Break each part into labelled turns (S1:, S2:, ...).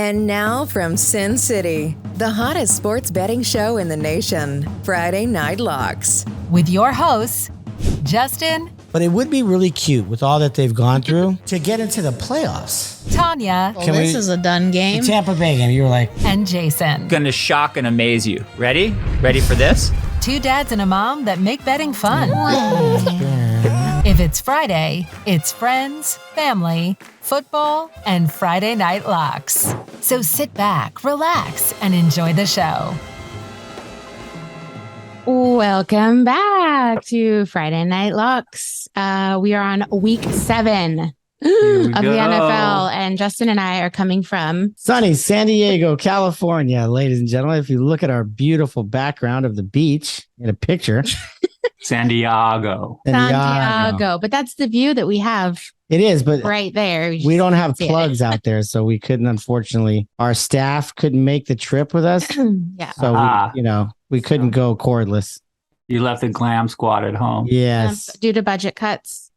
S1: And now from Sin City, the hottest sports betting show in the nation, Friday Night Locks.
S2: With your hosts, Justin.
S3: But it would be really cute with all that they've gone through to get into the playoffs.
S2: Tanya.
S4: Well, this is a done game.
S3: The Tampa Bay game, you were like.
S2: And Jason.
S5: Gonna shock and amaze you. Ready? Ready for this?
S2: Two dads and a mom that make betting fun. If it's Friday, it's friends, family, football, and Friday Night Locks. So sit back, relax, and enjoy the show.
S4: Welcome back to Friday Night Locks. We are on week 7 of the NFL, and Justin and I are coming from
S3: sunny San Diego, California, ladies and gentlemen. If you look at our beautiful background of the beach in a picture,
S5: San Diego.
S4: But that's the view that we have.
S3: It is, but
S4: right there.
S3: We don't have plugs out there, so we couldn't, unfortunately. Our staff couldn't make the trip with us.
S4: Yeah.
S3: So, we couldn't go cordless.
S5: You left the glam squad at home.
S3: Yes.
S4: Due to budget cuts.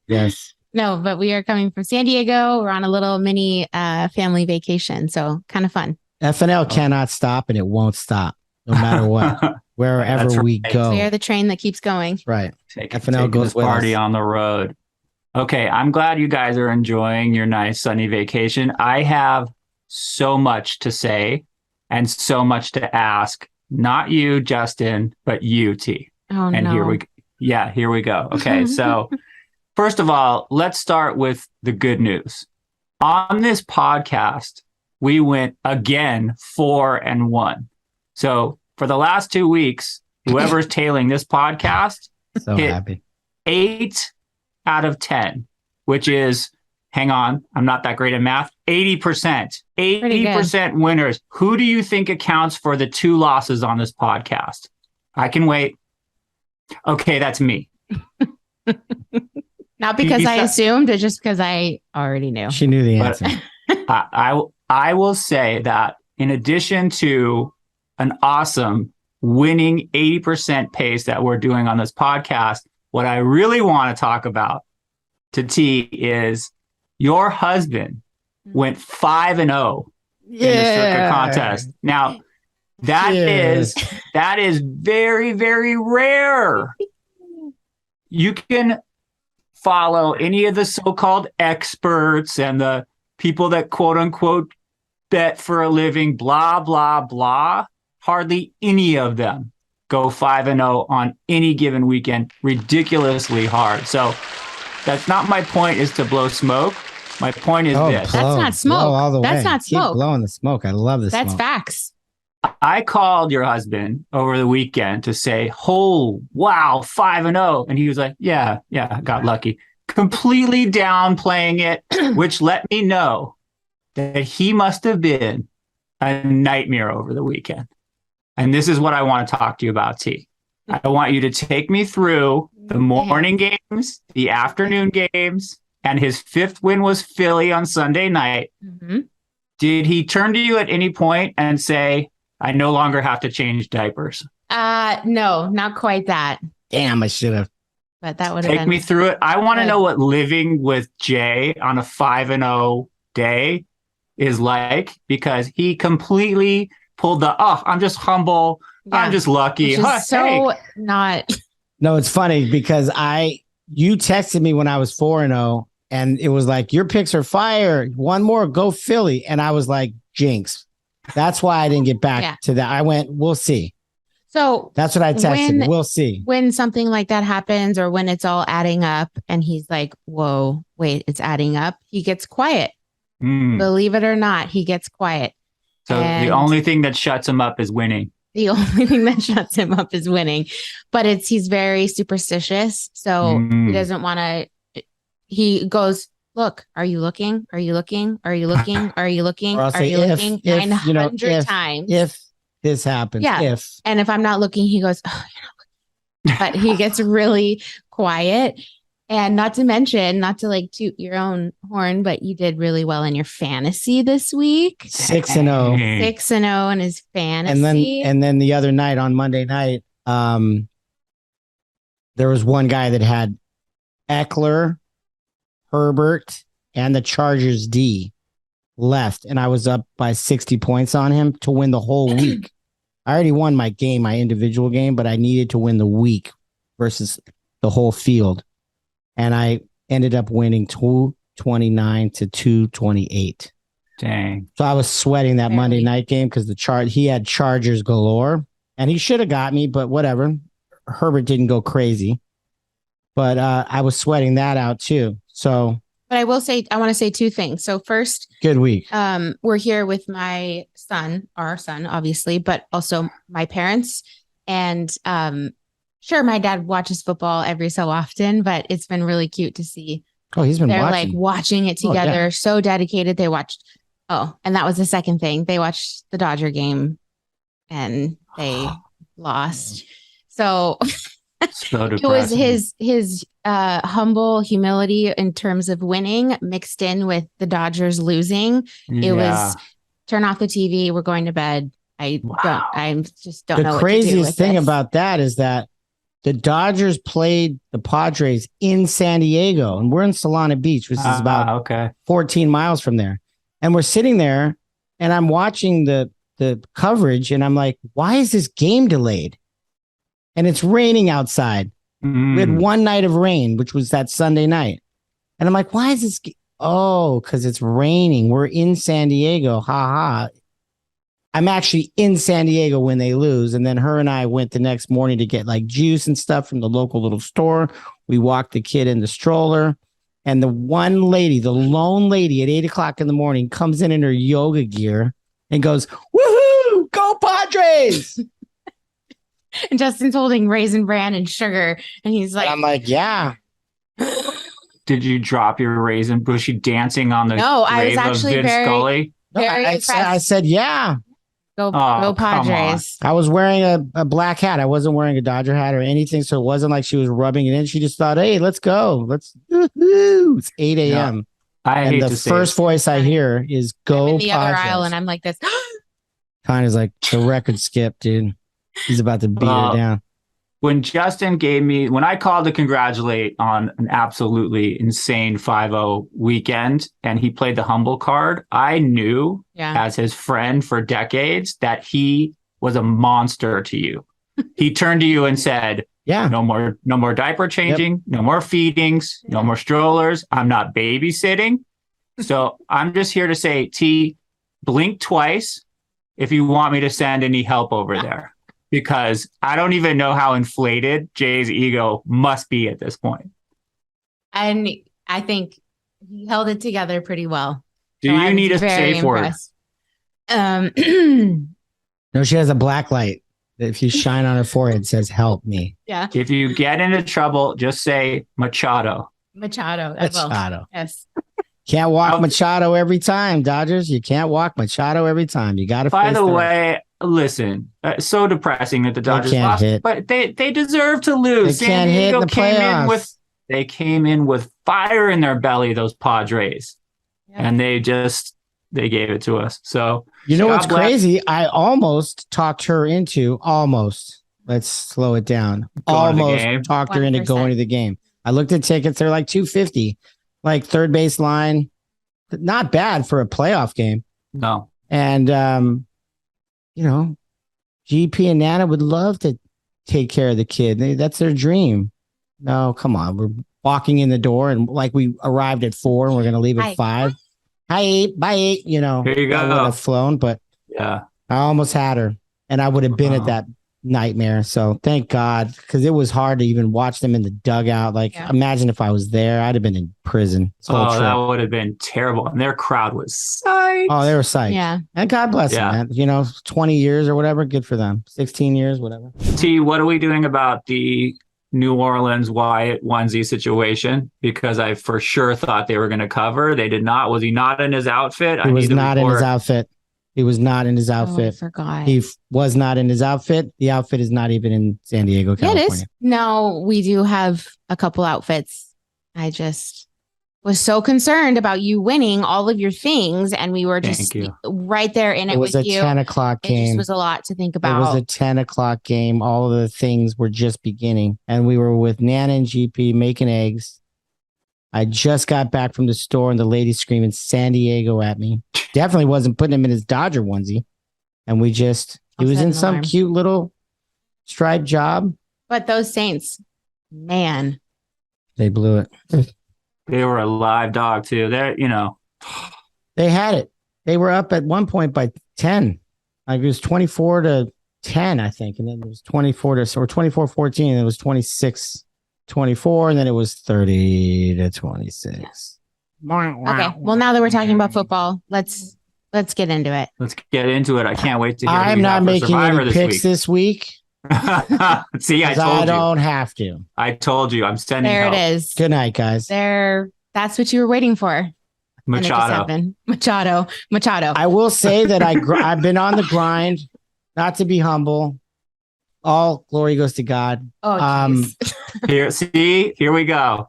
S4: Yes. No, but we are coming from San Diego. We're on a little mini family vacation, so kind of fun.
S3: FNL cannot stop, and it won't stop, no matter what. Wherever we go.
S4: We are the train that keeps going.
S3: Right.
S5: FNL goes with party on the road. Okay, I'm glad you guys are enjoying your nice sunny vacation. I have so much to say and so much to ask. Not you, Justin, but you, T.
S4: Oh,
S5: and
S4: no.
S5: Here we go. Okay, so first of all, let's start with the good news. On this podcast, we went again 4-1. So for the last 2 weeks, whoever's tailing this podcast hit
S3: happy.
S5: 8 out of 10, which is, hang on, I'm not that great at math, 80%. 80% winners. Who do you think accounts for the 2 losses on this podcast? I can wait. Okay, that's me.
S4: Not because I assumed, it's just because I already knew.
S3: She knew the answer.
S5: I will say that in addition to an awesome winning 80% pace that we're doing on this podcast, what I really want to talk about to T is your husband went 5-0 in the Circa contest. Now, that is very, very rare. You can follow any of the so-called experts and the people that quote unquote bet for a living, blah, blah, blah. Hardly any of them go 5-0 on any given weekend, ridiculously hard. So that's not my point, is to blow smoke. My point is this.
S4: That's not smoke. That's not smoke.
S3: Keep blowing the smoke. I love this.
S4: That's facts.
S5: I called your husband over the weekend to say, oh, wow, 5-0. And he was like, yeah, I got lucky. Completely downplaying it, which let me know that he must have been a nightmare over the weekend. And this is what I want to talk to you about, T. I want you to take me through the morning games, the afternoon games, and his 5th win was Philly on Sunday night. Mm-hmm. Did he turn to you at any point and say, I no longer have to change diapers?
S4: No, not quite that.
S3: Damn, I should have.
S4: But that would have
S5: Take me through it. I want to know what living with Jay on a 5-0 day is like, because he completely pulled the, I'm just humble. Yeah. I'm just lucky.
S4: Not.
S3: No, it's funny because you texted me when I was 4-0 and it was like, your picks are fire. One more, go Philly. And I was like, jinx. That's why I didn't get back to that. I went, we'll see.
S4: So
S3: that's what I texted. We'll see.
S4: When something like that happens, or when it's all adding up and he's like, whoa, wait, it's adding up. He gets quiet. Believe it or not, he gets quiet.
S5: So the only thing that shuts him up is winning.
S4: The only thing that shuts him up is winning. But he's very superstitious. So he doesn't want to, he goes, look, are you looking? Are you looking? Are you looking? Are you looking? Are you looking? 900 times.
S3: If this happens.
S4: Yeah. And if I'm not looking, he goes, oh, you're not looking. But he gets really quiet. And not to mention, not to like toot your own horn, but you did really well in your fantasy this week.
S3: 6-0.
S4: 6-0 in his fantasy.
S3: And then the other night on Monday night, there was one guy that had Eckler, Herbert, and the Chargers D. left, and I was up by 60 points on him to win the whole week. I already won my game, my individual game, but I needed to win the week versus the whole field. And I ended up winning 229 to 228.
S5: Dang.
S3: So I was sweating that Monday night game because he had Chargers galore, and he should have got me, but whatever. Herbert didn't go crazy. But I was sweating that out too. So,
S4: but I want to say two things. So first,
S3: good week.
S4: We're here with our son, obviously, but also my parents. And sure, my dad watches football every so often, but it's been really cute to see.
S3: Oh, he's been
S4: They're
S3: watching.
S4: like watching it together.
S3: Oh, yeah.
S4: So dedicated. They watched. Oh, and that was the second thing. They watched the Dodger game and they lost. So it was his humble humility in terms of winning mixed in with the Dodgers losing. It was turn off the TV. We're going to bed. I just don't know.
S3: The craziest thing about that is that the Dodgers played the Padres in San Diego, and we're in Solana Beach, which is about 14 miles from there. And we're sitting there, and I'm watching the coverage, and I'm like, why is this game delayed? And it's raining outside. We had one night of rain, which was that Sunday night. And I'm like, why is this? Oh, because it's raining. We're in San Diego. Ha ha. I'm actually in San Diego when they lose. And then her and I went the next morning to get like juice and stuff from the local little store. We walked the kid in the stroller. And the one lady, the lone lady at 8:00 in the morning comes in her yoga gear and goes, woohoo, go Padres.
S4: And Justin's holding Raisin Bran and sugar. And he's like,
S3: I'm like, yeah.
S5: Did you drop your raisin? Was she dancing on the
S4: No, I was
S5: grave of
S4: actually
S5: Vin
S4: very,
S5: Scully?
S4: very impressed.
S3: I said, yeah.
S4: Go
S5: come
S4: Padres.
S3: I was wearing a black hat. I wasn't wearing a Dodger hat or anything. So it wasn't like she was rubbing it in. She just thought, hey, let's go. It's 8 a.m.
S5: I hate
S3: the
S5: to say
S3: first voice I hear is go
S4: I'm in the other
S3: Padres.
S4: aisle and I'm like this.
S3: Kind of like the record skip, dude. He's about to beat her down.
S5: When Justin when I called to congratulate on an absolutely insane 5-0 weekend and he played the humble card, I knew as his friend for decades that he was a monster to you. He turned to you and said, no more diaper changing, no more feedings, no more strollers. I'm not babysitting. So I'm just here to say, T, blink twice if you want me to send any help over there. Because I don't even know how inflated Jay's ego must be at this point.
S4: And I think he held it together pretty well.
S5: Do you need a safe word?
S3: No, she has a black light that if you shine on her forehead, it says, help me.
S4: Yeah.
S5: If you get into trouble, just say Machado.
S4: Machado. Yes.
S3: Can't walk Machado every time, Dodgers. You can't walk Machado every time. You got to.
S5: By the way, listen, so depressing that the Dodgers lost, but they deserve to lose.
S3: San Diego
S5: came in with fire in their belly, those Padres, and they gave it to us. So
S3: you know what's crazy? I almost talked her into Let's slow it down. Almost talked her into going to the game. I looked at tickets; they're like $250, like third base line. Not bad for a playoff game.
S5: No,
S3: and GP and Nana would love to take care of the kid. That's their dream. No, come on. We're walking in the door and like we arrived at 4 and we're going to leave at 5. Hi, 8. Bye, 8.
S5: Here you go.
S3: I would have flown, but I almost had her and I would have been at that nightmare. So thank God, because it was hard to even watch them in the dugout. Like, imagine if I was there, I'd have been in prison.
S5: That would have been terrible. And their crowd was psyched.
S3: Oh, they were psyched.
S4: Yeah.
S3: And God bless them, man. 20 years or whatever. Good for them. 16 years, whatever.
S5: T, what are we doing about the New Orleans Wyatt onesie situation? Because I for sure thought they were going to cover. They did not. Was he not in his outfit?
S3: He was not in his outfit. He was not in his outfit.
S4: I forgot.
S3: He was not in his outfit. The outfit is not even in San Diego, California.
S4: It is. No, we do have a couple outfits. I just was so concerned about you winning all of your things, and we were just right there in it with you.
S3: It was a 10 o'clock game.
S4: It just was a lot to think about.
S3: It was a 10 o'clock game. All of the things were just beginning, and we were with Nana and GP making eggs. I just got back from the store, and the lady screaming San Diego at me. definitely wasn't putting him in his Dodger onesie. And he was in some cute little striped job.
S4: But those Saints, man.
S3: They blew it.
S5: They were a live dog too.
S3: They had it. They were up at one point by 10. Like it was 24-10, I think. And then it was 24-14. And it was 26-24. And then it was 30-26.
S4: Okay. Well, now that we're talking about football, let's get into it.
S5: Let's get into it. I can't wait to hear.
S3: I'm not making any picks this week.
S5: See, I told you.
S3: I don't have to.
S5: I told you. I'm sending
S4: There
S5: help.
S4: it is.
S3: Good night, guys.
S4: That's what you were waiting for. Machado.
S3: I will say that I've been on the grind, not to be humble. All glory goes to God.
S4: Oh,
S5: Here we go.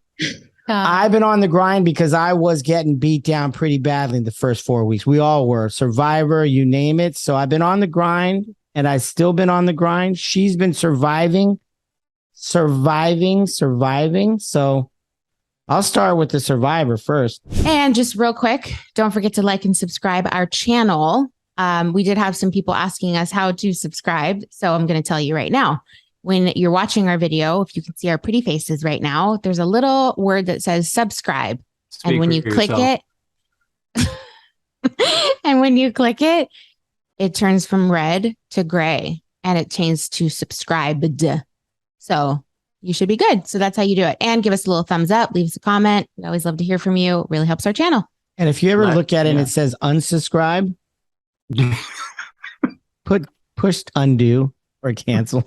S3: I've been on the grind because I was getting beat down pretty badly in the first 4 weeks. We all were. Survivor, you name it. So I've been on the grind, and I've still been on the grind. She's been surviving. So I'll start with the Survivor first.
S4: And just real quick, don't forget to like and subscribe our channel. We did have some people asking us how to subscribe. So I'm going to tell you right now. When you're watching our video, if you can see our pretty faces right now, there's a little word that says subscribe. And when you click it, it turns from red to gray and it changes to subscribed. So you should be good. So that's how you do it. And give us a little thumbs up, leave us a comment. We always love to hear from you. It really helps our channel.
S3: And if you ever look at it and it says unsubscribe, push undo or cancel.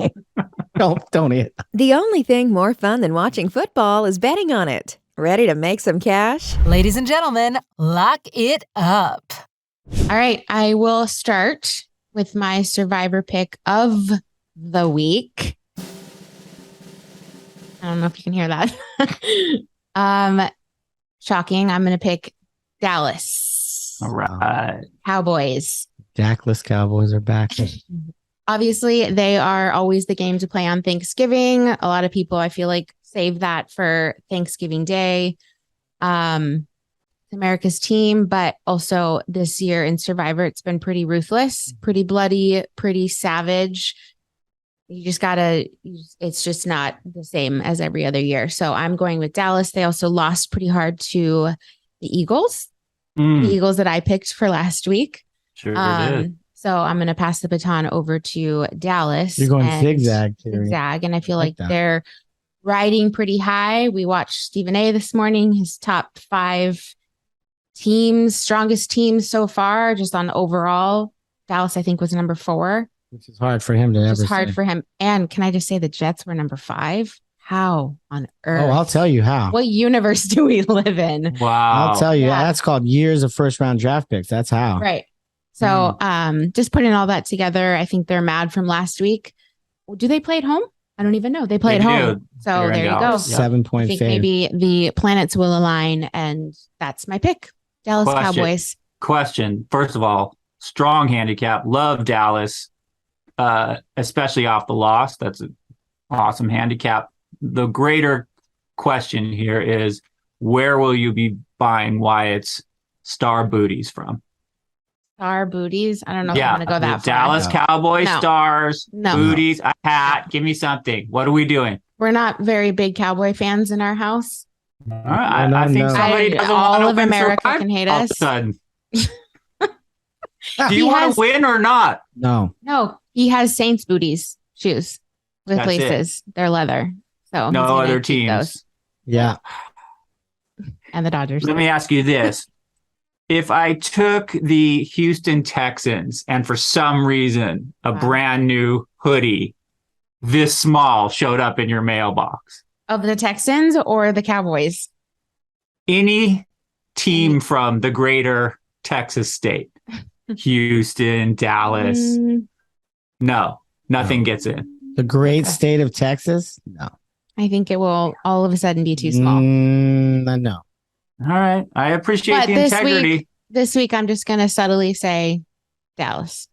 S3: Don't hit.
S1: The only thing more fun than watching football is betting on it. Ready to make some cash?
S2: Ladies and gentlemen, lock it up.
S4: All right. I will start with my Survivor pick of the week. I don't know if you can hear that. Shocking. I'm going to pick Dallas.
S5: All right.
S4: Cowboys.
S3: Jackless Cowboys are back.
S4: Obviously, they are always the game to play on Thanksgiving. A lot of people, I feel like, save that for Thanksgiving Day. America's team, but also this year in Survivor, it's been pretty ruthless, pretty bloody, pretty savage. It's just not the same as every other year. So I'm going with Dallas. They also lost pretty hard to the Eagles, the Eagles that I picked for last week.
S5: Sure did.
S4: So I'm going to pass the baton over to Dallas.
S3: You're going zigzag.
S4: Zigzag. And I feel like they're riding pretty high. We watched Stephen A this morning, his top 5 teams, strongest teams so far, just on overall. Dallas, I think, was number 4.
S3: Which is hard for him to ever say.
S4: It's hard for him. And can I just say the Jets were number 5? How on earth?
S3: Oh, I'll tell you how.
S4: What universe do we live in?
S5: Wow.
S3: I'll tell you. Yeah. That's called years of first round draft picks. That's how.
S4: Right. So just putting all that together, I think they're mad from last week. Do they play at home? I don't even know. They play at home. So there you go.
S3: 7-point
S4: I think maybe the planets will align, and that's my pick. Dallas Cowboys.
S5: Question. First of all, strong handicap. Love Dallas, especially off the loss. That's an awesome handicap. The greater question here is, where will you be buying Wyatt's star booties from?
S4: Star booties? I don't know if I'm going to go that far.
S5: Dallas Cowboys stars, booties, a hat. Give me something. What are we doing?
S4: We're not very big Cowboy fans in our house.
S5: All right. I think somebody doesn't want
S4: all
S5: to
S4: of America can hate us.
S5: All of a sudden. Do you want to win or not?
S3: No.
S4: No, he has Saints booties, shoes with laces. They're leather. So
S5: no other teams.
S3: Yeah.
S4: And the Dodgers.
S5: Let me ask you this. If I took the Houston Texans and for some reason a brand new hoodie this small showed up in your mailbox.
S4: Of the Texans or the Cowboys?
S5: Any team from the greater Texas state. Houston, Dallas. No, nothing gets in.
S3: The great state of Texas? No.
S4: I think it will all of a sudden be too small.
S3: No.
S5: All right. I appreciate the integrity.
S4: This week, I'm just going to subtly say Dallas.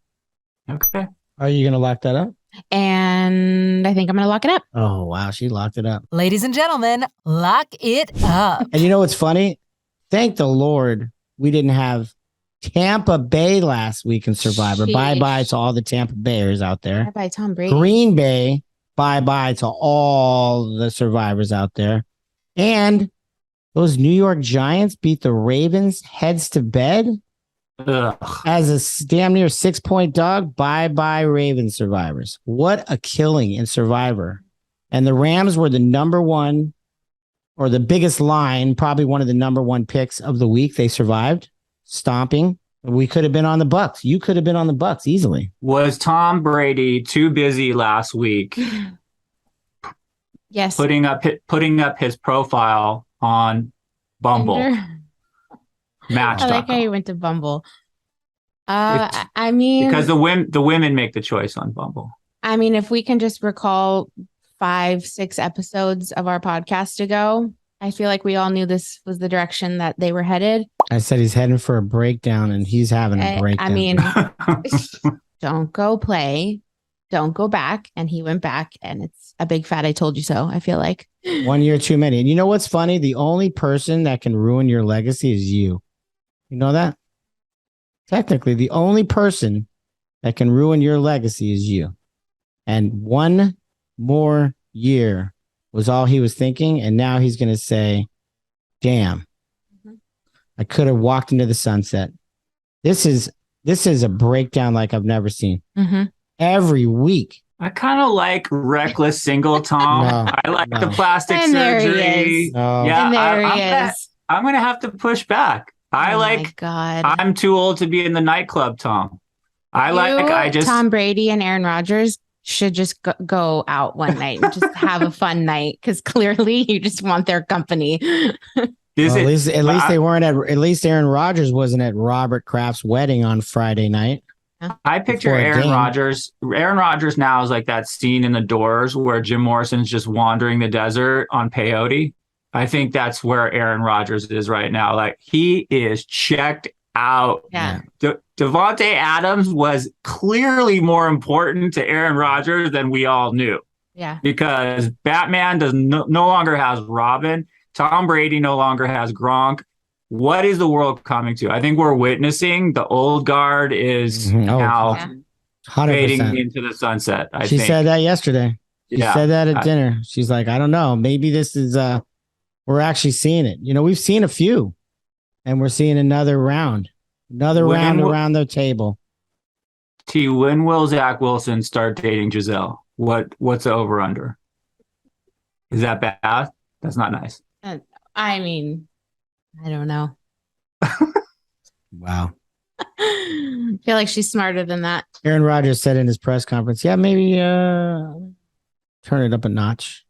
S5: Okay.
S3: Are you going to lock that up?
S4: And I think I'm going to lock it up.
S3: Oh, wow. She locked it up.
S2: Ladies and gentlemen, lock it up.
S3: And you know what's funny? Thank the Lord we didn't have Tampa Bay last week in Survivor.
S4: Sheesh.
S3: Bye-bye to all the Tampa Bayers out there.
S4: Bye-bye, Tom Brady.
S3: Green Bay, bye-bye to all the Survivors out there. And those New York Giants beat the Ravens heads to bed.
S5: Ugh.
S3: As a damn near 6-point dog. Bye-bye Ravens Survivors. What a killing in Survivor. And the Rams were the number one, or the biggest line, probably one of the number one picks of the week. They survived, stomping. We could have been on the Bucks. You could have been on the Bucks easily.
S5: Was Tom Brady too busy last week?
S4: Yes.
S5: Putting up his profile on Bumble. Match.
S4: I like how you went to Bumble. I mean,
S5: because the women make the choice on Bumble.
S4: I mean, if we can just recall 5-6 episodes of our podcast ago, I feel like we all knew this was the direction that they were headed.
S3: I said he's heading for a breakdown, and he's having a breakdown.
S4: I mean, don't go play, don't go back. And he went back, and it's a big fat I told you so, I feel like.
S3: 1 year too many. And you know what's funny? The only person that can ruin your legacy is you. You know that? Technically, the only person that can ruin your legacy is you. And 1 more year was all he was thinking. And now he's going to say, damn, I could have walked into the sunset. This is a breakdown like I've never seen. Every week.
S5: I kind of like reckless single Tom. I like the plastic
S4: and
S5: surgery.
S4: There he is.
S5: Yeah,
S4: and there he is.
S5: I'm going to have to push back.
S4: My God.
S5: I'm too old to be in the nightclub, Tom. Tom
S4: Brady and Aaron Rodgers should just go out one night and just have a fun night, because clearly you just want their company.
S3: At least they weren't at least Aaron Rodgers wasn't at Robert Kraft's wedding on Friday night.
S5: I picture Aaron Rodgers. Aaron Rodgers now is like that scene in The Doors where Jim Morrison's just wandering the desert on peyote. I think that's where Aaron Rodgers is right now. Like, he is checked out.
S4: Yeah.
S5: Devontae Adams was clearly more important to Aaron Rodgers than we all knew.
S4: Yeah.
S5: Because Batman no longer has Robin. Tom Brady no longer has Gronk. What is the world coming to? I think we're witnessing the old guard is now fading into the sunset.
S3: She said that yesterday. She said that at dinner. She's like, I don't know. Maybe this is, we're actually seeing it. You know, we've seen a few, and we're seeing another round around the table.
S5: When will Zach Wilson start dating Giselle? What's the over under? Is that bad? That's not nice.
S4: I mean, I don't know.
S3: Wow.
S4: I feel like she's smarter than that.
S3: Aaron Rodgers said in his press conference, maybe turn it up a notch.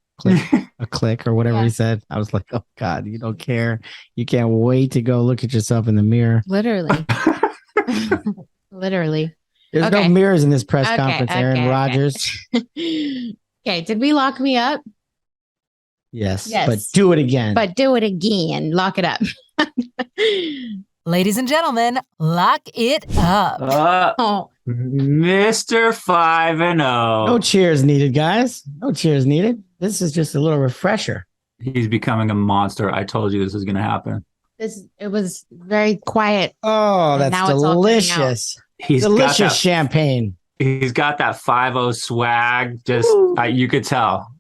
S3: A click or whatever he said. I was like, oh God, you don't care. You can't wait to go look at yourself in the mirror.
S4: Literally. Literally.
S3: There's no mirrors in this press conference, Aaron Rodgers.
S4: Okay, did we lock me up?
S3: Yes, but do it again.
S4: Lock it up.
S2: Ladies and gentlemen, lock it up.
S5: Mr. 5-0.
S3: No cheers needed, guys. No cheers needed. This is just a little refresher.
S5: He's becoming a monster. I told you this was going to happen.
S4: It was very quiet.
S3: Oh, that's delicious. Delicious champagne.
S5: He's got that 5-0 swag. Just you could tell.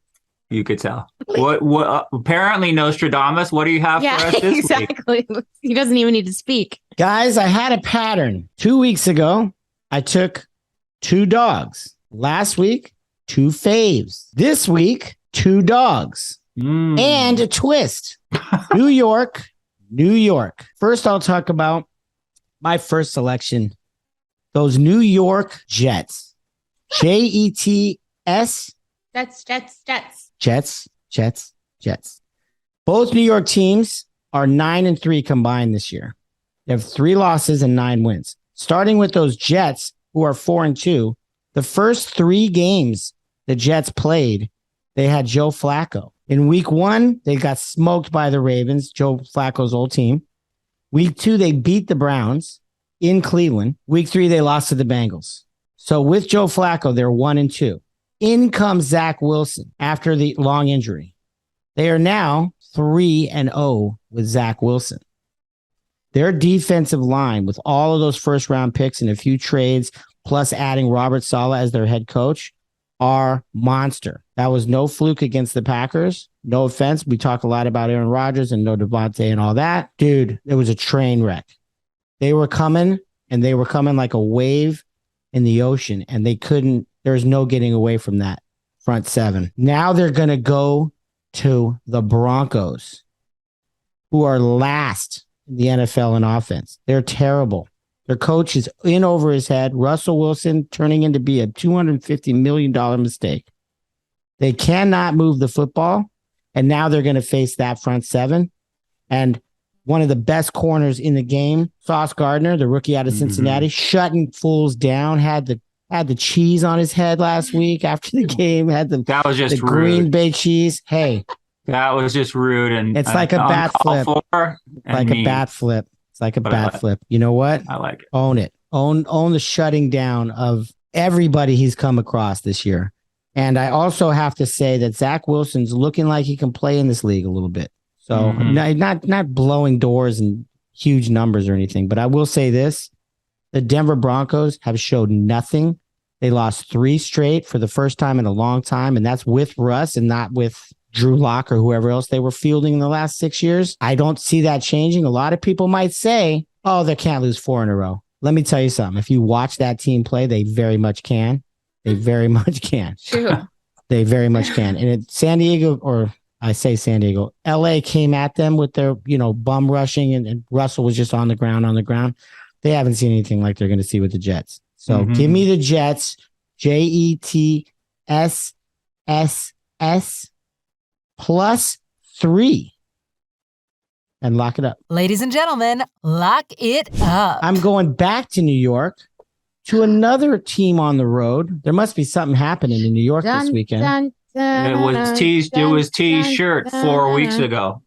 S5: You could tell. What? Apparently, Nostradamus. What do you have for us this week?
S4: He doesn't even need to speak.
S3: Guys, I had a pattern. 2 weeks ago, I took 2 dogs. Last week, 2 faves. This week, 2 dogs. And a twist. New York. First, I'll talk about my first selection. Those New York Jets. Jets. Jets. Both New York teams are 9-3 combined this year. They have 3 losses and 9 wins. Starting with those Jets, who are 4-2, the first 3 games the Jets played, they had Joe Flacco. In week 1, they got smoked by the Ravens, Joe Flacco's old team. Week 2, they beat the Browns in Cleveland. Week 3, they lost to the Bengals. So with Joe Flacco, they're 1-2. In comes Zach Wilson after the long injury. They are now 3-0 with Zach Wilson. Their defensive line, with all of those first round picks and a few trades, plus adding Robert Saleh as their head coach, are monster. That was no fluke against the Packers. No offense. We talk a lot about Aaron Rodgers and no Devontae and all that. Dude, it was a train wreck. They were coming, and they were coming like a wave in the ocean, and there's no getting away from that front seven. Now they're going to go to the Broncos, who are last in the NFL in offense. They're terrible. Their coach is in over his head. Russell Wilson turning into be a $250 million mistake. They cannot move the football, and now they're going to face that front seven. And one of the best corners in the game, Sauce Gardner, the rookie out of Cincinnati, shutting fools down, had the cheese on his head last week after the game,
S5: that was just
S3: the Green Bay cheese. Hey.
S5: That was just rude. And
S3: it's like a bat flip. Like a bat flip. It's like a bat flip. You know what?
S5: I like it.
S3: Own it. Own the shutting down of everybody he's come across this year. And I also have to say that Zach Wilson's looking like he can play in this league a little bit. So not blowing doors and huge numbers or anything, but I will say this. The Denver Broncos have showed nothing. They lost 3 straight for the first time in a long time, and that's with Russ and not with Drew Lock or whoever else they were fielding in the last 6 years. I don't see that changing. A lot of people might say, oh, they can't lose 4 in a row. Let me tell you something. If you watch that team play, they very much can. They very much can.
S4: True.
S3: They very much can. And San Diego, or I say San Diego, LA came at them with their, bum rushing, and Russell was just on the ground. They haven't seen anything like they're going to see with the Jets. So give me the Jets, JETSSS +3, and lock it up.
S2: Ladies and gentlemen, lock it up.
S3: I'm going back to New York to another team on the road. There must be something happening in New York this weekend.
S5: It was T's shirt 4 weeks ago.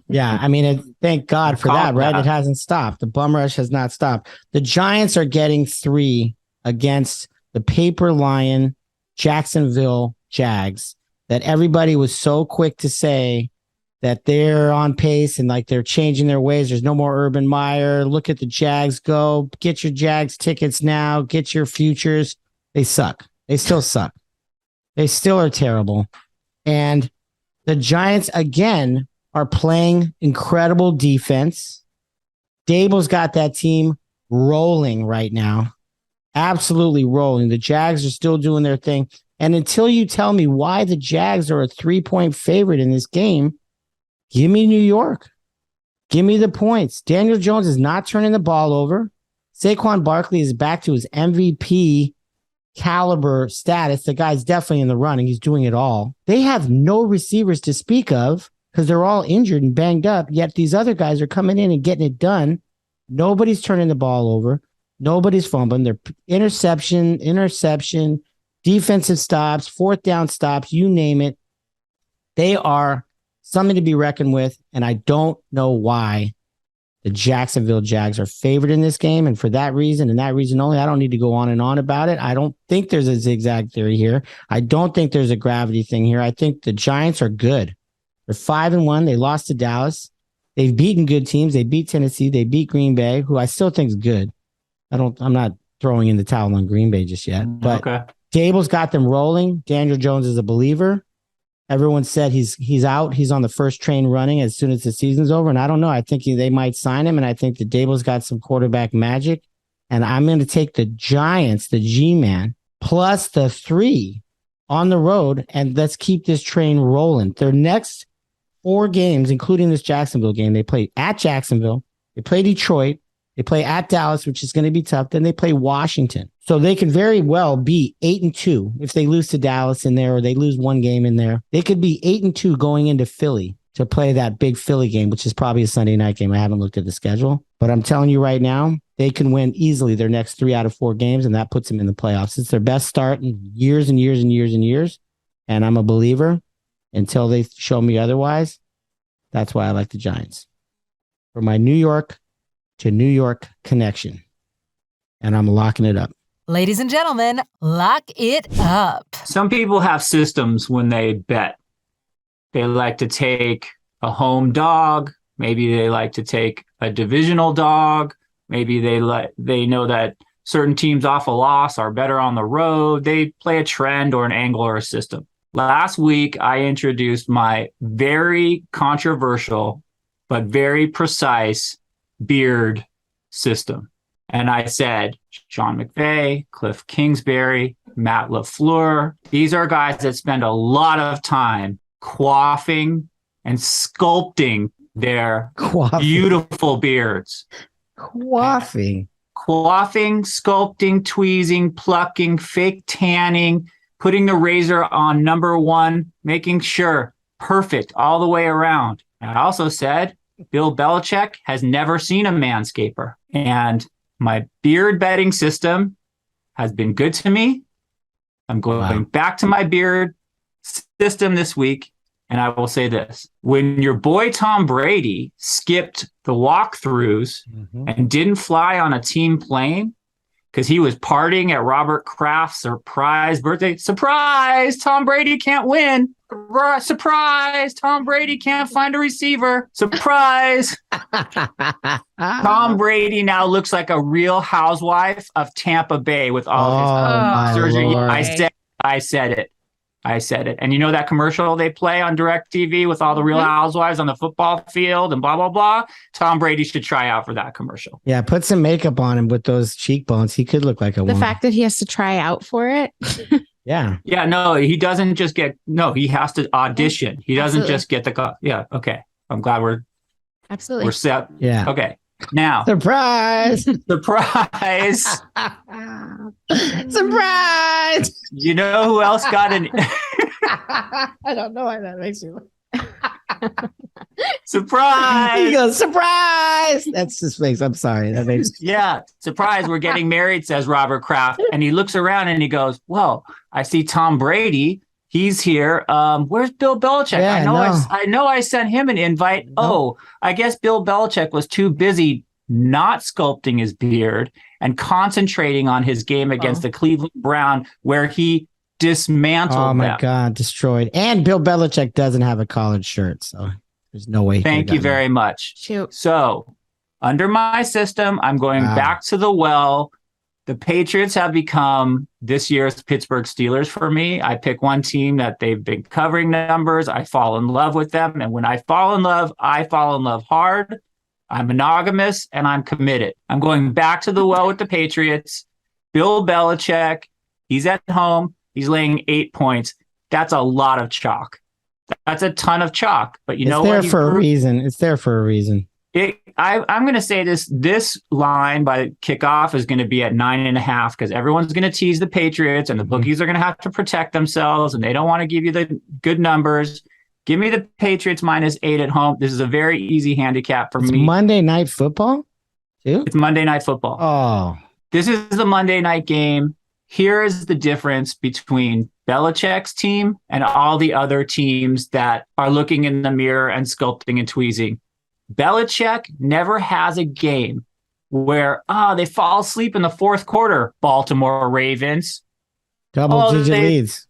S3: Yeah, I mean, thank God for that, right? It hasn't stopped. The bum rush has not stopped. The Giants are getting 3 against the paper lion Jacksonville Jags that everybody was so quick to say that they're on pace and like they're changing their ways. There's no more Urban Meyer. Look at the Jags go. Get your Jags tickets now. Get your futures. They suck. They still suck. They still are terrible. And the Giants, again, are playing incredible defense. Dable's got that team rolling right now. Absolutely rolling. The Jags are still doing their thing. And until you tell me why the Jags are a 3-point favorite in this game, give me New York. Give me the points. Daniel Jones is not turning the ball over. Saquon Barkley is back to his MVP caliber status. The guy's definitely in the running. He's doing it all. They have no receivers to speak of because they're all injured and banged up, yet these other guys are coming in and getting it done. Nobody's turning the ball over. Nobody's fumbling. They're interception, defensive stops, 4th down stops, you name it. They are something to be reckoned with, and I don't know why the Jacksonville Jags are favored in this game, and for that reason and that reason only, I don't need to go on and on about it. I don't think there's a zigzag theory here. I don't think there's a gravity thing here. I think the Giants are good. They're 5-1. They lost to Dallas. They've beaten good teams. They beat Tennessee. They beat Green Bay, who I still think is good. I'm not throwing in the towel on Green Bay just yet, but Dable's got them rolling. Daniel Jones is a believer. Everyone said he's out. He's on the first train running as soon as the season's over. And I don't know. I think they might sign him. And I think that Dable's got some quarterback magic. And I'm going to take the Giants, the G-Man, plus the 3 on the road. And let's keep this train rolling. Their next 4 games, including this Jacksonville game, they play at Jacksonville. They play Detroit. They play at Dallas, which is going to be tough. Then they play Washington. So they can very well be 8-2 if they lose to Dallas in there or they lose 1 game in there. They could be 8-2 going into Philly to play that big Philly game, which is probably a Sunday night game. I haven't looked at the schedule, but I'm telling you right now, they can win easily their next 3 out of 4 games, and that puts them in the playoffs. It's their best start in years and years and years and years, and I'm a believer until they show me otherwise. That's why I like the Giants. For my New York to New York connection, and I'm locking it up.
S2: Ladies and gentlemen, lock it up.
S5: Some people have systems when they bet. They like to take a home dog Maybe they like to take a divisional dog. Maybe they know that certain teams off a loss are better on the road. They play a trend or an angle or a system. Last week, I introduced my very controversial but very precise beard system. And I said, Sean McVay, Cliff Kingsbury, Matt LaFleur, these are guys that spend a lot of time quaffing and sculpting their beautiful beards.
S3: Quaffing,
S5: sculpting, tweezing, plucking, fake tanning, putting the razor on number one, making sure perfect all the way around. And I also said, Bill Belichick has never seen a manscaper. And my beard bedding system has been good to me. I'm going back to my beard system this week. And I will say this, when your boy Tom Brady skipped the walkthroughs and didn't fly on a team plane because he was partying at Robert Kraft's surprise birthday, surprise, Tom Brady can't win. Surprise, Tom Brady can't find a receiver. Surprise. Tom Brady now looks like a real housewife of Tampa Bay with all his surgery. I said it. And you know that commercial they play on DirecTV with all the real housewives on the football field and blah, blah, blah? Tom Brady should try out for that commercial.
S3: Yeah, put some makeup on him with those cheekbones. He could look like a woman.
S4: The fact that he has to try out for it.
S3: Yeah.
S5: Yeah, no, he doesn't just he has to audition. He doesn't just get yeah, okay. I'm glad we're set.
S3: Yeah.
S5: Okay. Now.
S3: Surprise.
S5: Surprise.
S3: Surprise.
S5: You know who else got an
S3: I don't know why that makes you
S5: surprise.
S3: He goes, surprise. That's just makes I'm sorry. That makes
S5: yeah, surprise. We're getting married, says Robert Kraft. And he looks around and he goes, well, I see Tom Brady. He's here. Where's Bill Belichick?
S3: Yeah,
S5: I know I sent him an invite. No. Oh, I guess Bill Belichick was too busy not sculpting his beard and concentrating on his game against the Cleveland Browns, where he dismantled them.
S3: Oh my God, destroyed. And Bill Belichick doesn't have a collared shirt, so there's no way.
S5: Thank you very much.
S4: Shoot.
S5: So, under my system, I'm going back to the well. The Patriots have become this year's Pittsburgh Steelers for me. I pick one team that they've been covering numbers. I fall in love with them. And when I fall in love hard. I'm monogamous and I'm committed. I'm going back to the well with the Patriots. Bill Belichick, he's at home. He's laying 8 points. That's a lot of chalk. That's a ton of chalk. But you know what?
S3: It's there for a reason. It's there for a reason.
S5: I'm going to say this line by kickoff is going to be at 9.5 because everyone's going to tease the Patriots and the bookies are going to have to protect themselves and they don't want to give you the good numbers. Give me the Patriots -8 at home. This is a very easy handicap for me.
S3: Monday Night Football, too?
S5: It's Monday Night Football.
S3: Oh.
S5: This is the Monday night game. Here is the difference between Belichick's team and all the other teams that are looking in the mirror and sculpting and tweezing. Belichick never has a game where they fall asleep in the fourth quarter. Baltimore Ravens.
S3: Double-digit leads.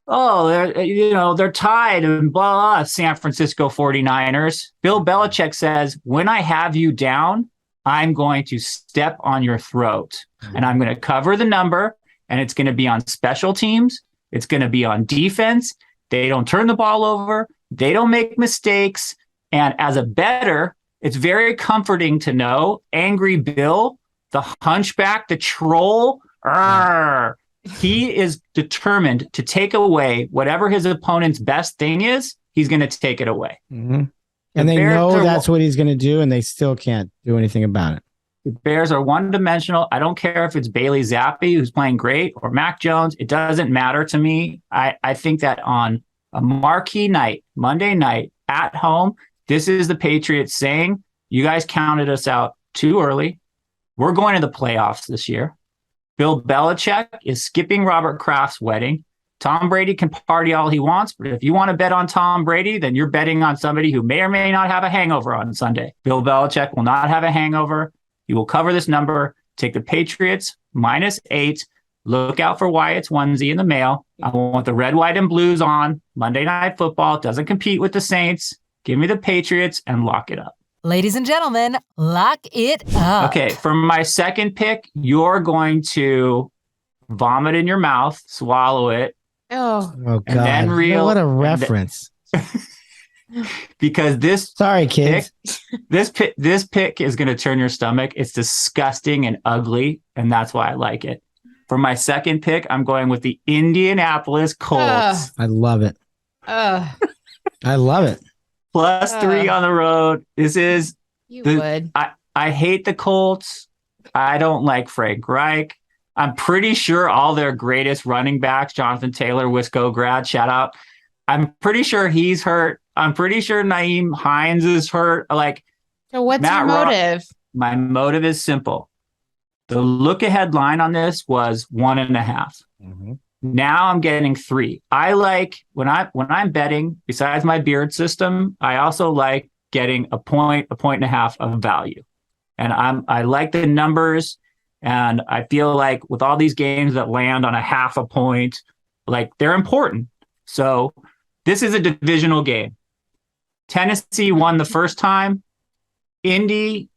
S5: They're tied and blah, blah, San Francisco 49ers. Bill Belichick says, when I have you down, I'm going to step on your throat and I'm going to cover the number and it's going to be on special teams. It's going to be on defense. They don't turn the ball over. They don't make mistakes. And as a bettor, it's very comforting to know Angry Bill, the hunchback, the troll, he is determined to take away whatever his opponent's best thing is. He's going to take it away.
S3: Mm-hmm. And they know that's what he's going to do, and they still can't do anything about it.
S5: The Bears are one-dimensional. I don't care if it's Bailey Zappi, who's playing great, or Mac Jones. It doesn't matter to me. I think that on a marquee night, Monday night, at home, this is the Patriots saying, you guys counted us out too early. We're going to the playoffs this year. Bill Belichick is skipping Robert Kraft's wedding. Tom Brady can party all he wants, but if you want to bet on Tom Brady, then you're betting on somebody who may or may not have a hangover on Sunday. Bill Belichick will not have a hangover. He will cover this number. Take the Patriots -8. Look out for Wyatt's onesie in the mail. I want the red, white, and blues on Monday Night Football. It doesn't compete with the Saints. Give me the Patriots and lock it up.
S2: Ladies and gentlemen, lock it up.
S5: Okay, for my second pick, you're going to vomit in your mouth, swallow it,
S4: Oh,
S3: God.
S5: and then reel.
S3: What a reference.
S5: Because this
S3: Sorry, kids.
S5: this pick is going to turn your stomach. It's disgusting and ugly, and that's why I like it. For my second pick, I'm going with the Indianapolis Colts.
S3: I love it. I love it.
S5: +3 on the road. This is
S4: would.
S5: I hate the Colts. I don't like Frank Reich. I'm pretty sure all their greatest running backs, Jonathan Taylor, Wisco grad, shout out. I'm pretty sure he's hurt. I'm pretty sure Naeem Hines is hurt. Like,
S4: So what's
S5: Matt
S4: your motive?
S5: my motive is simple. The look ahead line on this was 1.5.
S3: Mm-hmm.
S5: Now I'm getting 3. I like when I'm betting, besides my beard system, I also like getting a point and a half of value. And I like the numbers, and I feel like with all these games that land on a half a point, like they're important. So this is a divisional game. Tennessee won the first time. Indy,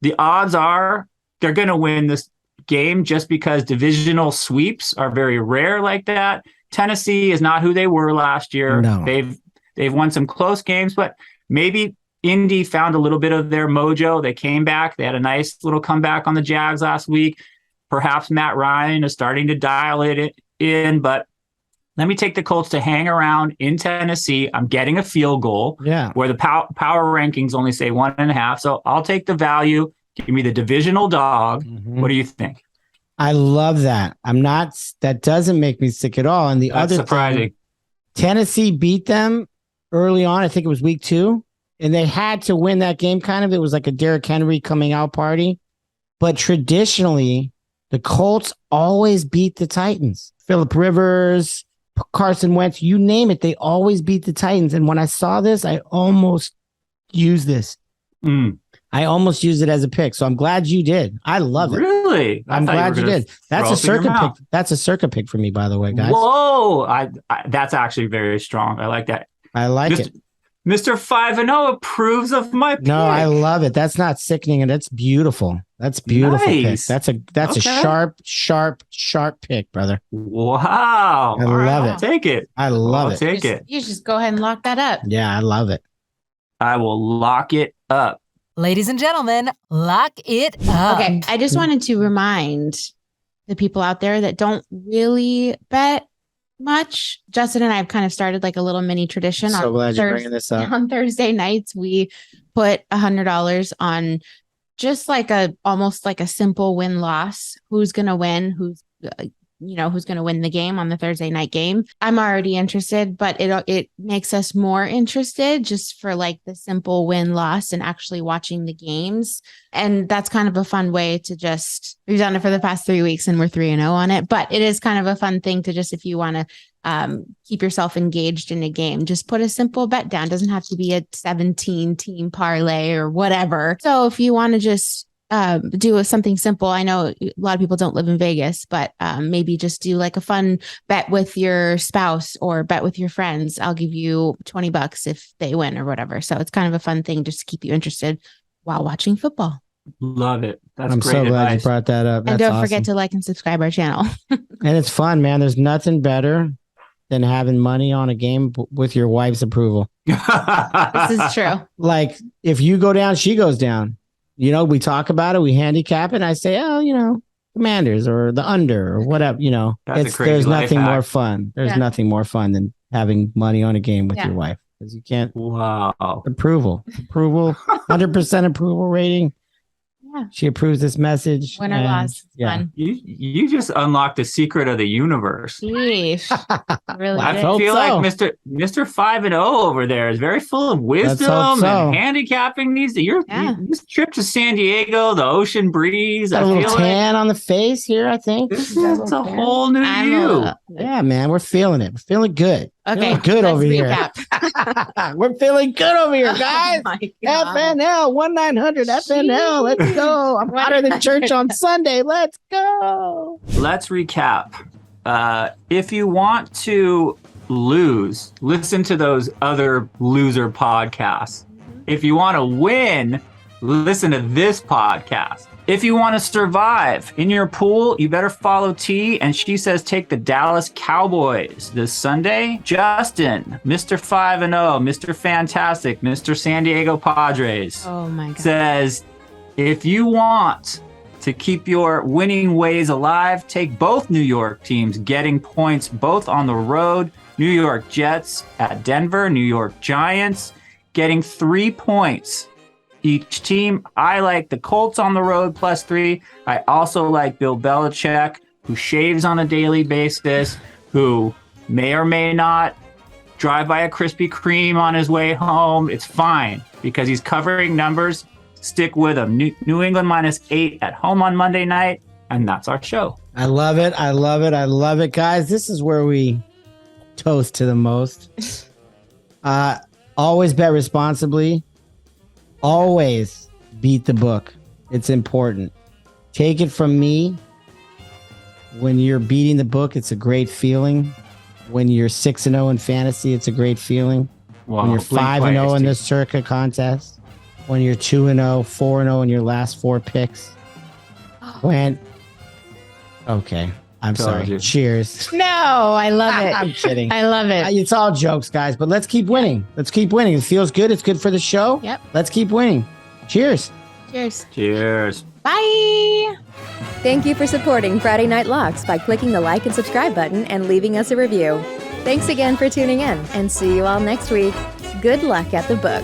S5: the odds are they're going to win this game just because divisional sweeps are very rare like that. Tennessee is not who they were last year.
S3: No.
S5: They've won some close games, but maybe Indy found a little bit of their mojo. They came back. They had a nice little comeback on the Jags last week. Perhaps Matt Ryan is starting to dial it in, but let me take the Colts to hang around in Tennessee. I'm getting a field goal where the power rankings only say 1.5. So I'll take the value. Give me the divisional dog.
S3: Mm-hmm.
S5: What do you think?
S3: I love that. That doesn't make me sick at all. And the
S5: That's
S3: other
S5: surprising.
S3: thing, Tennessee beat them early on. I think it was week 2. And they had to win that game kind of. It was like a Derrick Henry coming out party. But traditionally, the Colts always beat the Titans. Phillip Rivers, Carson Wentz, you name it. They always beat the Titans. And when I saw this, I almost used this. I almost used it as a pick. So I'm glad you did. I love it.
S5: Really?
S3: I'm glad you did. That's a Circa pick. That's a Circa pick for me, by the way, guys.
S5: Whoa. That's actually very strong. I like that.
S3: I like it.
S5: Mr. 5-0 approves of my pick.
S3: No, I love it. That's not sickening, and that's beautiful. That's beautiful.
S5: Nice.
S3: Pick. That's a sharp pick, brother.
S5: Wow.
S3: I love it.
S5: Take it.
S3: I love it.
S5: Take it.
S4: You just go ahead and lock that up.
S3: Yeah, I love it.
S5: I will lock it up.
S2: Ladies and gentlemen, lock it up.
S4: Okay, I just wanted to remind the people out there that don't really bet much. Justin and I have kind of started like a little mini tradition.
S3: So glad you're bringing this up.
S4: On Thursday nights, we put $100 on just like almost like a simple win-loss. Who's going to win? Who's going to win the game on the Thursday night game. I'm already interested, but it makes us more interested just for like the simple win-loss and actually watching the games. And that's kind of a fun way to we've done it for the past 3 weeks and we're 3-0 on it, but it is kind of a fun thing to just, if you want to keep yourself engaged in a game, just put a simple bet down. It doesn't have to be a 17 team parlay or whatever. So if you want to just do something simple. I know a lot of people don't live in Vegas, but maybe just do like a fun bet with your spouse or bet with your friends. I'll give you $20 if they win or whatever. So it's kind of a fun thing just to keep you interested while watching football.
S5: Love it. That's
S3: I'm
S5: great
S3: so glad
S5: advice.
S3: you brought that up.
S4: And
S3: That's
S4: don't forget
S3: awesome.
S4: to like and subscribe our channel.
S3: And it's fun, man. There's nothing better than having money on a game with your wife's approval.
S4: This is true.
S3: Like if you go down, she goes down. You know, we talk about it, we handicap it, and I say, Commanders or the under or whatever, there's nothing more fun. There's nothing more fun than having money on a game with your wife because you can't.
S5: Wow.
S3: Approval, 100% approval rating.
S4: Yeah.
S3: She approves this message.
S4: Win or loss.
S3: Yeah.
S4: Fun.
S5: You just unlocked the secret of the universe.
S4: Sheesh. Really
S5: I
S4: did.
S5: feel like Mr. 5-0 over there is very full of wisdom and handicapping these. This trip to San Diego, the ocean breeze.
S3: Got a little tan on the face here, I think.
S5: This is a whole new you.
S3: Yeah, man, we're feeling it. We're feeling good.
S4: Okay,
S3: good over
S4: recap.
S3: here. We're feeling good over here, guys. FNL 1-900 FNL. Let's go. I'm hotter than church on Sunday. Let's go.
S5: Let's recap. If you want to lose, listen to those other loser podcasts. If you want to win, listen to this podcast. If you want to survive in your pool, you better follow T. And she says take the Dallas Cowboys this Sunday. Justin, Mr. 5-0, Mr. Fantastic, Mr. San Diego Padres.
S4: Oh my God.
S5: Says if you want to keep your winning ways alive, take both New York teams getting points both on the road. New York Jets at Denver, New York Giants getting 3 points each team. I like the Colts on the road +3. I also like Bill Belichick, who shaves on a daily basis, who may or may not drive by a Krispy Kreme on his way home. It's fine because he's covering numbers. Stick with him. New England -8 at home on Monday night. And that's our show.
S3: I love it. I love it. I love it, guys. This is where we toast to the most. Always bet responsibly. Always beat the book. It's important. Take it from me. When you're beating the book, it's a great feeling. When you're 6-0 in fantasy, it's a great feeling.
S5: Well,
S3: when you're 5-0 in the Circa contest. When you're 2-0, 4-0 in your last 4 picks. Okay. I'm sorry.
S5: You.
S3: Cheers.
S4: No, I love it.
S3: I'm kidding.
S4: I love it.
S3: It's all jokes, guys, but let's keep winning. Let's keep winning. It feels good. It's good for the show.
S4: Yep.
S3: Let's keep winning. Cheers.
S4: Cheers.
S5: Cheers.
S4: Bye.
S1: Thank you for supporting Friday Night Locks by clicking the like and subscribe button and leaving us a review. Thanks again for tuning in, and see you all next week. Good luck at the book.